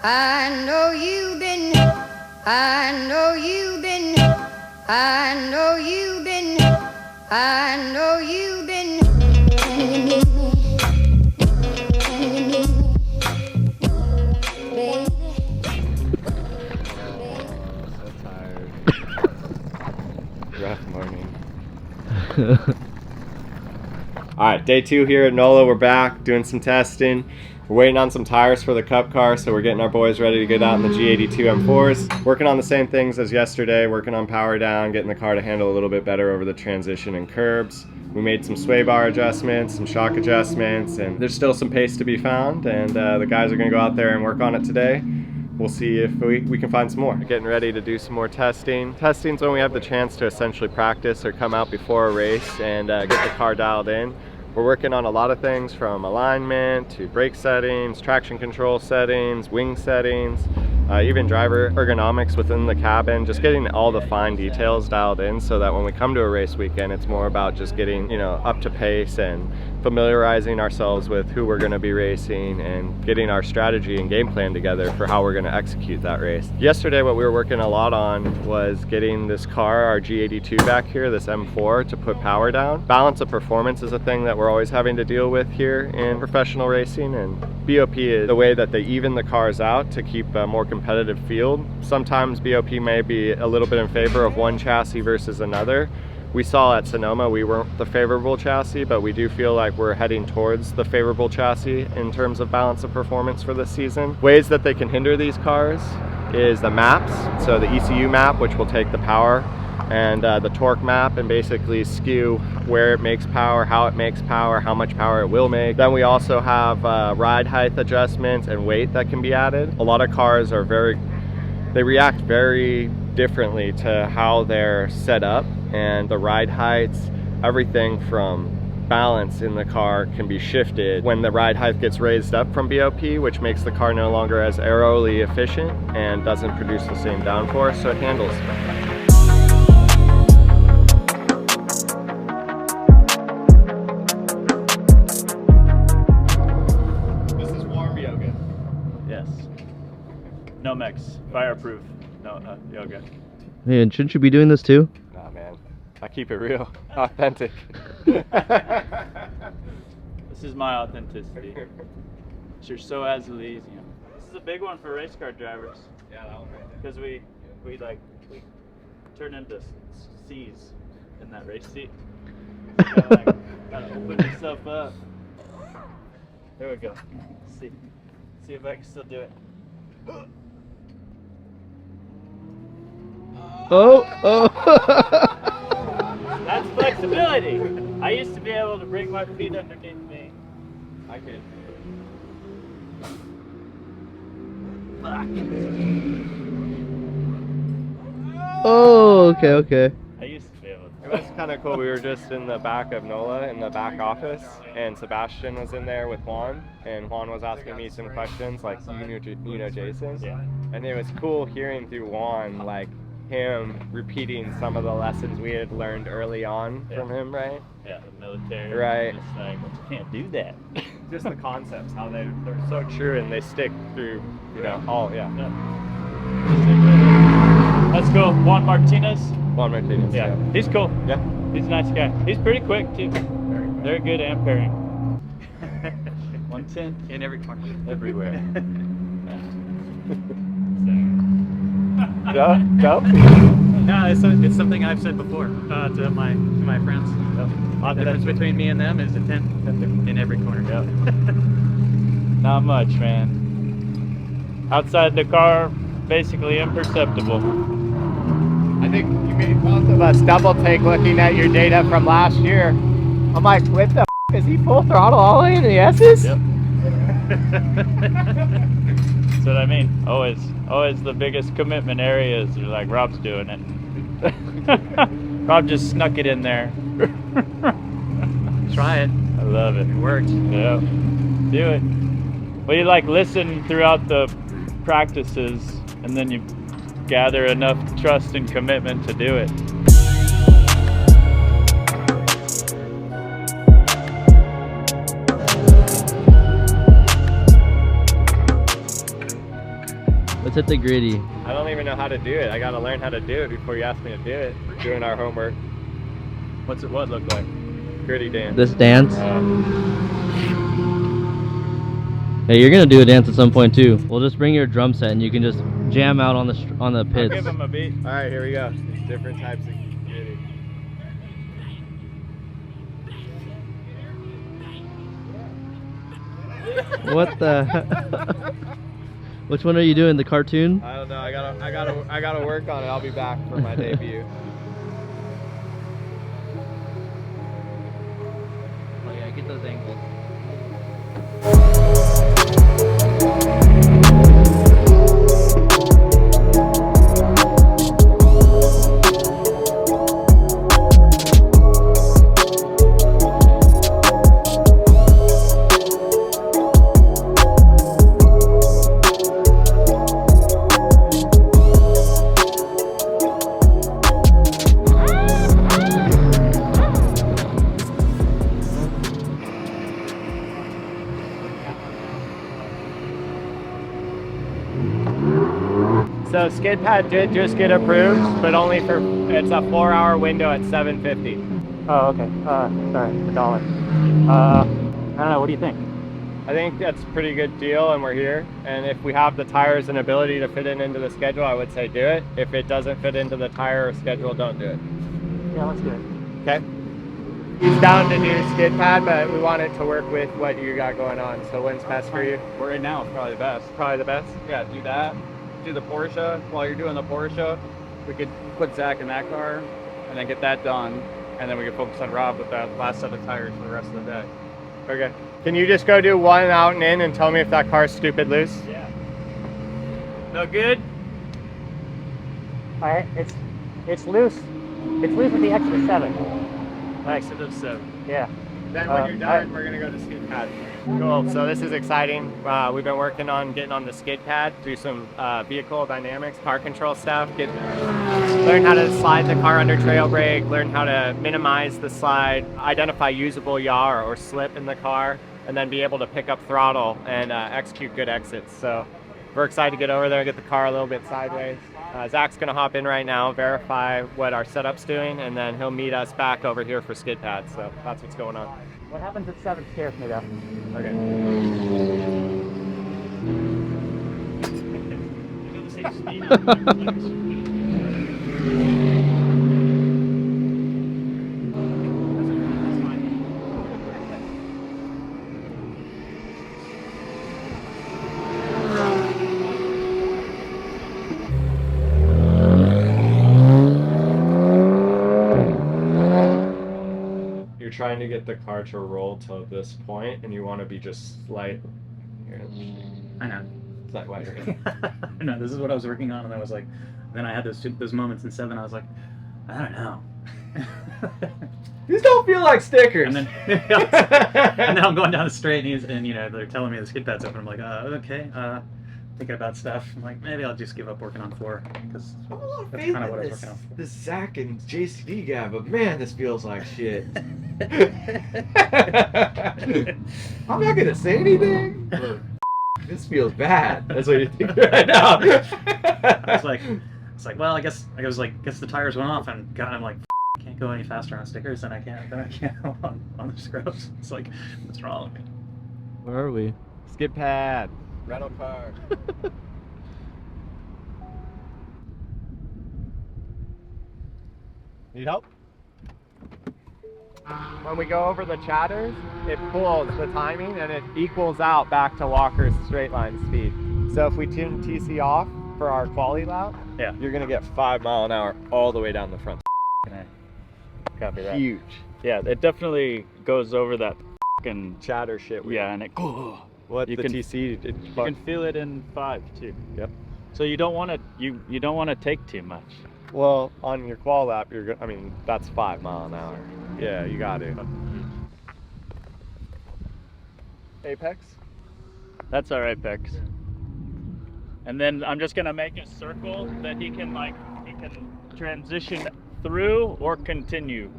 I know you've been, I know you've been, I know you've been, I know you've been. Can you meet me? Can you meet me? Baby. So tired. Rough morning. Alright, day 2 here at Nola. We're back doing some testing. We're waiting on some tires for the Cup car, so we're getting our boys ready to get out in the G82 M4s. Working on the same things as yesterday, working on power down, getting the car to handle a little bit better over the transition and curbs. We made some sway bar adjustments, some shock adjustments, and there's still some pace to be found, and the guys are going to go out there and work on it today. We'll see if we can find some more. Getting ready to do some more testing. Testing's when we have the chance to essentially practice or come out before a race and get the car dialed in. We're working on a lot of things from alignment to brake settings, traction control settings, wing settings, even driver ergonomics within the cabin, just getting all the fine details dialed in so that when we come to a race weekend, it's more about just getting, up to pace and familiarizing ourselves with who we're going to be racing and getting our strategy and game plan together for how we're going to execute that race. Yesterday, what we were working a lot on was getting this car, our G82 back here, this M4, to put power down. Balance of performance is a thing that we're always having to deal with here in professional racing, and BOP is the way that they even the cars out to keep a more competitive field. Sometimes BOP may be a little bit in favor of one chassis versus another. We saw at Sonoma we weren't the favorable chassis, but we do feel like we're heading towards the favorable chassis in terms of balance of performance for this season. Ways that they can hinder these cars is the maps, so the ECU map, which will take the power, and the torque map, and basically skew where it makes power, how it makes power, how much power it will make. Then we also have ride height adjustments and weight that can be added. A lot of cars are they react very differently to how they're set up, and the ride heights, everything from balance in the car can be shifted when the ride height gets raised up from BOP, which makes the car no longer as aerally efficient and doesn't produce the same downforce, so it handles No mix, fireproof, no yoga. Man, shouldn't you be doing this too? Nah, man. I keep it real, authentic. This is my authenticity. You're so as Elysium. This is a big one for race car drivers. Yeah, that one right there. Because we turn into C's in that race seat. You gotta open yourself up. There we go. See if I can still do it. Oh. That's flexibility. I used to be able to bring my feet underneath me. I could. Fuck. Oh, okay. I used to be able to. It was kind of cool. We were just in the back of Nola in the back office, and Sebastian was in there with Juan, and Juan was asking me some questions like, you know Jason? Yeah. And it was cool hearing through Juan, like, him repeating some of the lessons we had learned early on from him, right? Yeah, the military. Right. It's like, you can't do that. Just the concepts, how they're so true and they stick through, all, yeah. Let's go. Juan Martinez. Juan Martinez. Yeah, he's cool. Yeah. He's a nice guy. He's pretty quick too. Very good ampering. 110 in every corner. Everywhere. Go. No, it's something I've said before to my friends. The difference between me and them is a 10 in every corner. Yep. Not much, man. Outside the car, basically imperceptible. I think you made both of us double take looking at your data from last year. I'm like, what the is he full throttle all the way in the S's? Yep. That's what I mean. Always the biggest commitment areas are like Rob's doing it. Rob just snuck it in there. Try it. I love it. It worked. Yeah. Do it. Well, you listen throughout the practices, and then you gather enough trust and commitment to do it. hit the gritty. I don't even know how to do it. I gotta learn how to do it before you ask me to do it. We're doing our homework. What's it what look like? Gritty dance. This dance. Uh, Hey, you're gonna do a dance at some point too. We'll just bring your drum set and you can just jam out on the I'll pits. give him a beat. all right, here we go. Different types of gritty. What the? Which one are you doing? The cartoon? I don't know. I gotta work on it. I'll be back for my debut. Oh yeah, get those ankles. So skid pad did just get approved, but only for, it's a 4-hour window at $7.50. Oh, okay. Sorry, $1. I don't know. What do you think? I think that's a pretty good deal, and we're here. And if we have the tires and ability to fit it into the schedule, I would say do it. If it doesn't fit into the tire schedule, don't do it. Yeah, let's do it. Okay? He's down to do skid pad, but we want it to work with what you got going on. So when's best for you? Well, right now it's probably the best. Probably the best. Yeah, do that. Do the Porsche. While you're doing the Porsche, we could put Zach in that car and then get that done. And then we could focus on Rob with that last set of tires for the rest of the day. Okay. Can you just go do one out and in and tell me if that car's stupid loose? Yeah. No good? All right, it's loose. It's loose with the extra 7. Exit of 7. Yeah. Then when you're done, we're gonna go to skid pad. Cool, so this is exciting. We've been working on getting on the skid pad, do some vehicle dynamics, car control stuff, learn how to slide the car under trail brake, learn how to minimize the slide, identify usable yaw or slip in the car, and then be able to pick up throttle and execute good exits. So we're excited to get over there and get the car a little bit sideways. Zach's gonna hop in right now, verify what our setup's doing, and then he'll meet us back over here for skid pad. So that's what's going on. What happens at 7 scares me though. Okay. You're trying to get the car to roll to this point, and you want to be just slight. Here, I know. is that why you're in? No, this is what I was working on, and I was like, then I had those moments in 7. I was like, I don't know. These don't feel like stickers. And then I'm going down the straight, and you know they're telling me the skid pad's open. I'm like, okay. Thinking about stuff. I'm like, maybe I'll just give up working on 4 because that's kind of what I was working on. This Zach and JCD guy, but man, this feels like shit. I'm not gonna say anything. This feels bad. That's what you're thinking right now. It's like, well, I guess the tires went off, and God, I'm like, I can't go any faster on stickers than I can on the scrubs. It's like, what's wrong with me? Where are we? Skid pad. Rental car. Need help? When we go over the chatters, it pulls the timing and it equals out back to Walker's straight line speed. So if we tune TC off for our quality lap, Yeah. you're gonna get 5 mile an hour all the way down the front. Copy that. Huge. Yeah, it definitely goes over that fucking Chatter shit. yeah, and it What you the can- TC? you can feel it in 5 too. Yep. So you don't want to you don't want to take too much. Well, on your qual lap, I mean, that's 5 mile an hour. Yeah, you got to. Apex? That's our apex. And then I'm just gonna make a circle that he can transition through or continue.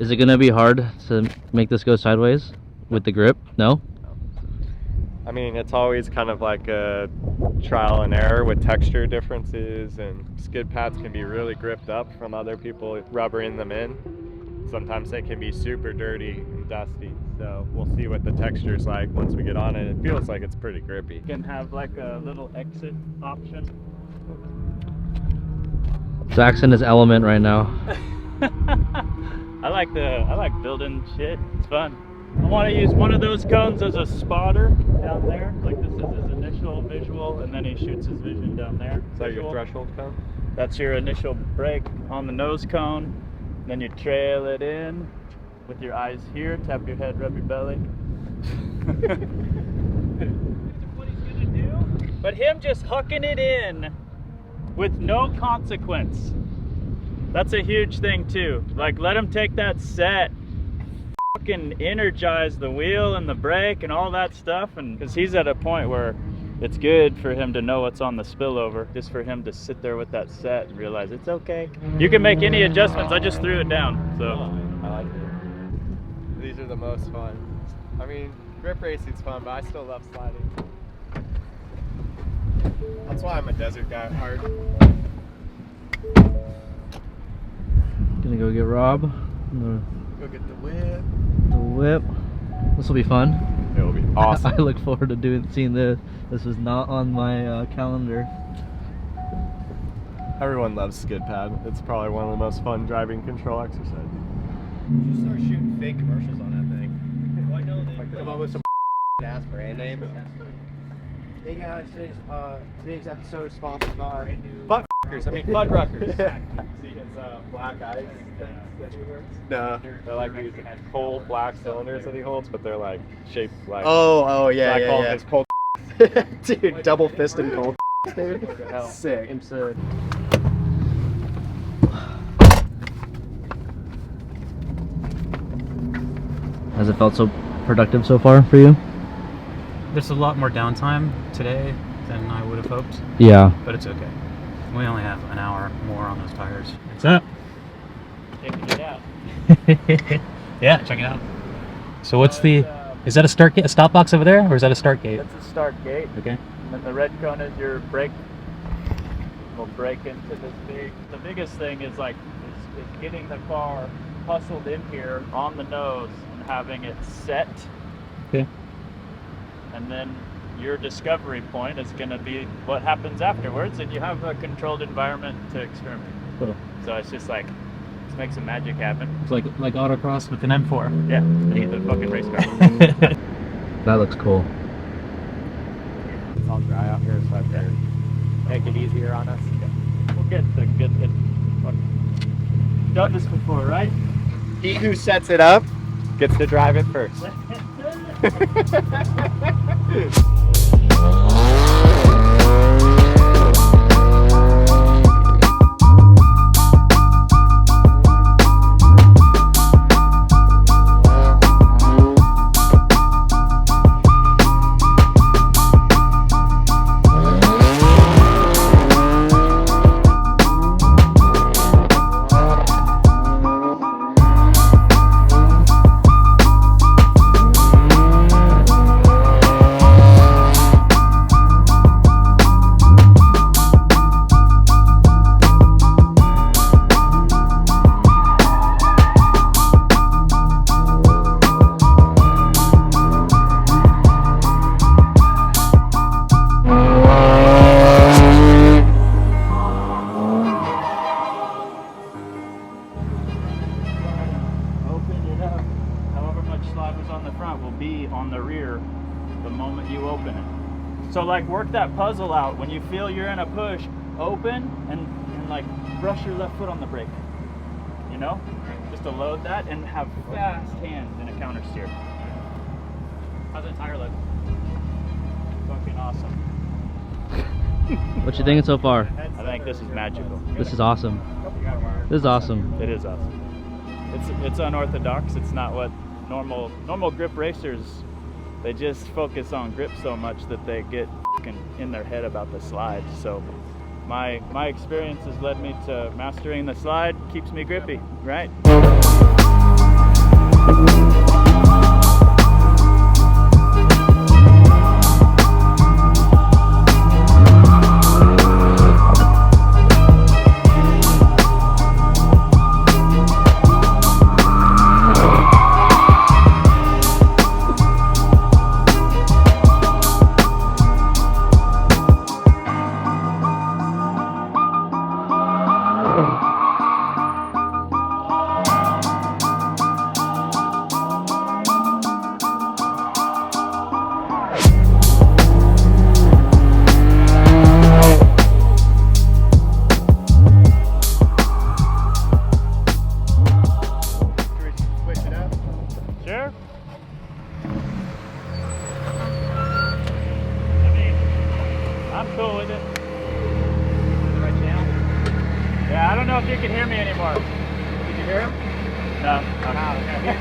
Is it gonna be hard to make this go sideways with the grip? No? I mean, it's always kind of like a trial and error with texture differences, and skid pads can be really gripped up from other people rubbering them in. Sometimes they can be super dirty and dusty, so we'll see what the texture's like once we get on it. It feels like it's pretty grippy. You can have like a little exit option. Zach's in his element right now. I like building shit. It's fun. I want to use one of those cones as a spotter down there. Like this is his initial visual, and then he shoots his vision down there. Is that your threshold cone? That's your initial brake on the nose cone. Then you trail it in with your eyes here. Tap your head, rub your belly. What he's gonna do? But him just hucking it in with no consequence. That's a huge thing too. Like, let him take that set, fucking energize the wheel and the brake and all that stuff, and because he's at a point where it's good for him to know what's on the spillover, just for him to sit there with that set and realize it's okay. You can make any adjustments. I just threw it down, so. I like it. These are the most fun. I mean, grip racing's fun, but I still love sliding. That's why I'm a desert guy at heart. Gonna go get Rob. Go get the whip. The whip. This will be fun. It will be awesome. I look forward to seeing this. This was not on my calendar. Everyone loves skid pad. It's probably one of the most fun driving control exercises. You should start shooting fake commercials on that thing. Well, I know they come up with some ass brand name. Hey guys, today's episode is sponsored by Fuckers. I mean, Fuddruckers. See his black eyes that he wears? No. They're like these cold black cylinders that he holds, but they're like shaped like. Oh yeah, I call yeah. his cold. Dude, double fisted cold dude. Sick. Absurd. Has it felt so productive so far for you? There's a lot more downtime today than I would have hoped, Yeah. but it's okay. We only have an hour more on those tires. What's up? Checking it out. Yeah, check it out. So what's the? Is that a start gate, a stop box over there, or is that a start gate? That's a start gate. Okay. And then the red cone is your brake. We'll brake into this big. The biggest thing is like is getting the car hustled in here on the nose and having it set. Okay. And then your discovery point is going to be what happens afterwards, and you have a controlled environment to experiment. Cool. So it's just like, let's make some magic happen. It's like autocross with an M4. Yeah, I need the fucking race car. That looks cool. It's all dry out here, so I better make it easier on us. We'll get it. Done this before, right? He who sets it up gets to drive it first. So like work that puzzle out. When you feel you're in a push, open and like brush your left foot on the brake. You know? Just to load that and have fast hands in a counter steer. How's that tire look? Fucking awesome. What you thinking so far? I think this is magical. This is awesome. This is awesome. It is awesome. It's unorthodox. It's not what normal grip racers. They just focus on grip so much that they get in their head about the slide. So my experience has led me to mastering the slide. Keeps me grippy, right? I'm cool with it. Right channel? Yeah, I don't know if you can hear me anymore. Did you hear him? No. Oh, okay.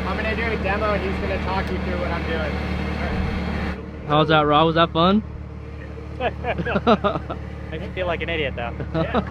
I'm gonna do a demo and he's gonna talk you through what I'm doing. How was that, Rob? Was that fun? Makes me feel like an idiot though. Yeah.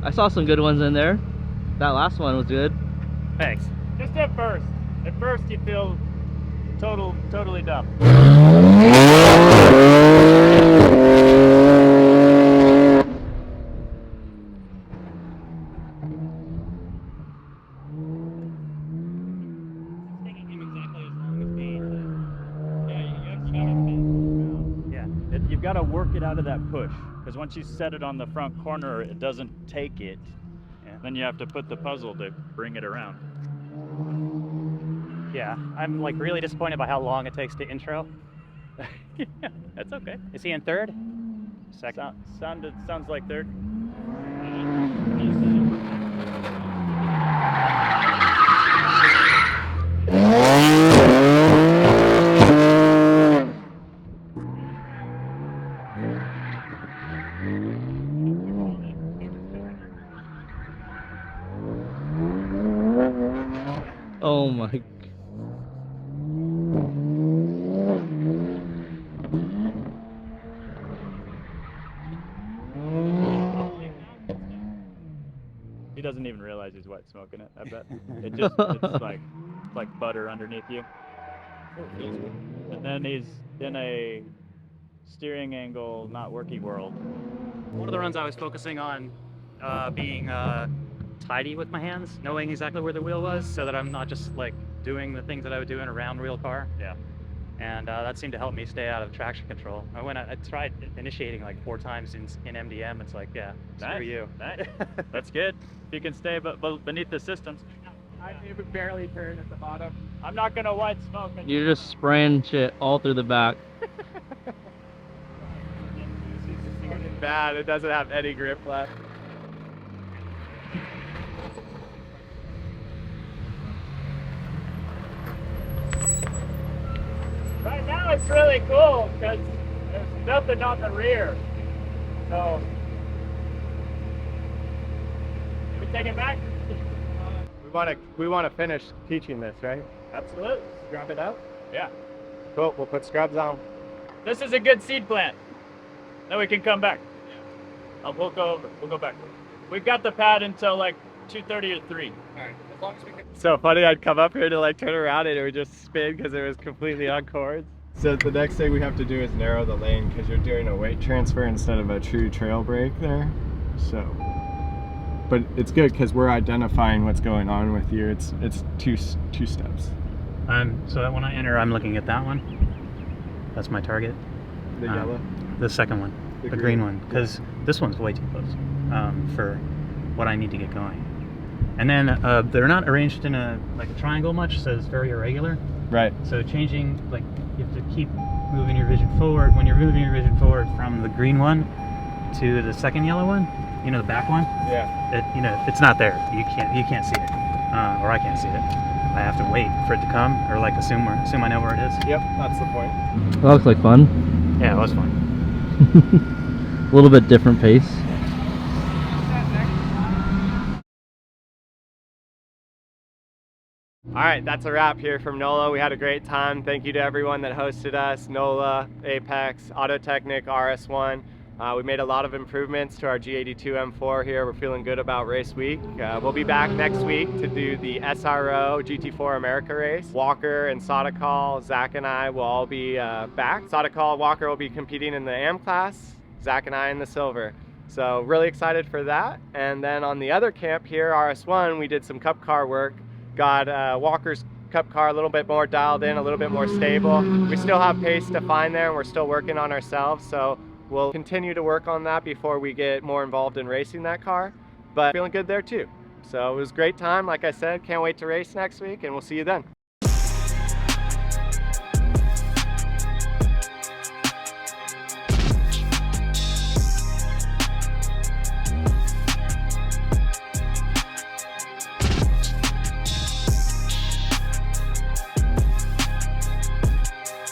I saw some good ones in there. That last one was good. Thanks. Just at first. At first you feel totally dumb. You've got to work it out of that push, because once you set it on the front corner, it doesn't take it. Yeah. Then you have to put the puzzle to bring it around. Yeah, I'm like really disappointed by how long it takes to intro. Yeah, that's okay. Is he in third? Second. Sounds like third. Oh my. He doesn't even realize he's wet smoking it, I bet. It's like butter underneath you. And then he's in a steering angle not working world. One of the runs I was focusing on being tidy with my hands, knowing exactly where the wheel was, so that I'm not just like doing the things that I would do in a round wheel car. Yeah. And that seemed to help me stay out of traction control. I tried initiating like 4 times in MDM. It's like, yeah, screw you. Nice. That's good. If you can stay beneath the systems. I barely turn at the bottom. I'm not gonna white smoke. You're just spraying shit all through the back. Bad, it doesn't have any grip left. Right now it's really cool because there's nothing on the rear. So, can we take it back? We want to finish teaching this, right? Absolutely. Drop it out. Yeah. Cool. We'll put scrubs on. This is a good seed plant. Then we can come back. We'll go over. We'll go back. We've got the pad until like 2:30 or 3. All right. As long as we can. So funny, I'd come up here to like turn around and it would just spin because it was completely on cords. So the next thing we have to do is narrow the lane because you're doing a weight transfer instead of a true trail brake there. So, but it's good because we're identifying what's going on with you. It's two steps. So that when I enter, I'm looking at that one. That's my target. The yellow? The second one, the green one, because this one's way too close for what I need to get going. And then they're not arranged in a triangle much, so it's very irregular. Right. So changing, like, you have to keep moving your vision forward. When you're moving your vision forward from the green one to the second yellow one, you know, the back one. Yeah. It's not there. You can't see it, or I can't see it. I have to wait for it to come, or like assume I know where it is. Yep, that's the point. That looks like fun. Yeah, it was fun. A little bit different pace. All right, that's a wrap here from Nola. We had a great time. Thank you to everyone that hosted us, Nola, Apex, Autotechnic, RS1. We made a lot of improvements to our G82 M4 here. We're feeling good about race week. We'll be back next week to do the SRO GT4 America race. Walker and Sadakal, Zach and I will all be back. Sadakal, Walker will be competing in the AM class, Zach and I in the silver. So really excited for that. And then on the other camp here, RS1, we did some cup car work. Got Walker's cup car a little bit more dialed in, a little bit more stable. We still have pace to find there and we're still working on ourselves. So we'll continue to work on that before we get more involved in racing that car, but feeling good there too. So it was a great time. Like I said, can't wait to race next week and we'll see you then.